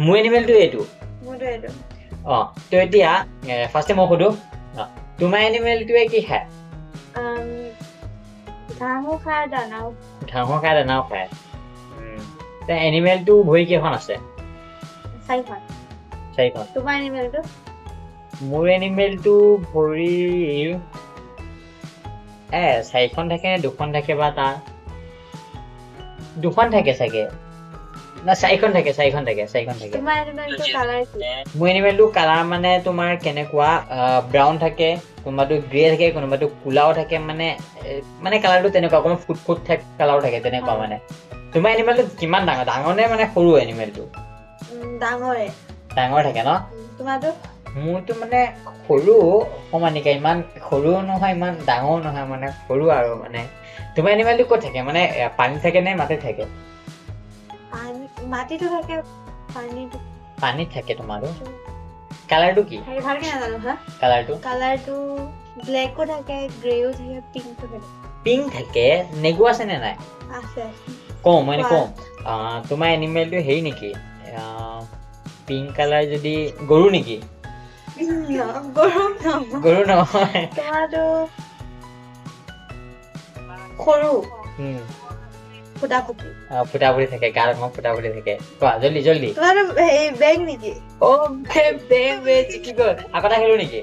মোৰ এনিমেলটো এইটো মোৰটো এইটো তো এতিয়া ফাৰ্ষ্টে মই সুধো তোমাৰ এনিমেলটোৱে কি খায় ঘাঁহো খায় দানাও ঘাঁহো খায় দানাও খায় এনিমেলটো ভৰি কেইখন আছে চাৰিখন তোমাৰ এনিমেলটো মোৰ এনিমেলটো ভৰি চাৰিখন থাকে নে দুখন থাকে বা তাৰ দুখন থাকে চাগে না চাৰিখন থাকে তোমাৰ এনিমেলটো কালাৰ কি মোৰ এনিমেলটো কালাৰ মানে তোমাৰ কেনেকুৱা ব্ৰাউন থাকে কোনোবাটো গ্ৰে থাকে কোনোবাটো কোলাও থাকে মানে মানে কালাৰটো তেনেকুৱা অকণমান ফুট কালাৰো থাকে তেনেকুৱা মানে তোমাৰ এনিমেলটো কিমান ডাঙৰ নে মানে সৰু এনিমেলটো ডাঙৰ থাকে ন তোমাৰটো মোৰটো মানে সৰু অকমানিকা ইমান সৰুও নহয় ইমান ডাঙৰো নহয় মানে সৰু আৰু মানে তোমাৰ এনিমেলটো ক'ত থাকে মানে পানী থাকে নে মাটিত থাকে মাটিতো থাকে পানীত থাকে তোমাৰো কালাৰটো কি ভালকে নাজানো হা কালাৰটো ব্লেকো থাকে গ্ৰেও থাকে পিংকো থাকে পিংক থাকে নেগু আছে নে নাই আছে কম তোমাৰ এনিমেলটো হেৰি নেকি পিংক কালাৰ যদি গৰু নেকি গৰু নহয় তোমাৰটো সৰু ফুটাফুটি থাকে গাৰ ৰঙৰ ফুটাফুটি থাকে কোৱা জল্দি তোমাৰটো বেগ নেকি বেগ কি গ'ল আকৌ এটা খেলো নেকি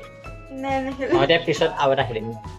নাই এতিয়া পিছত আৰু এটা খেলিম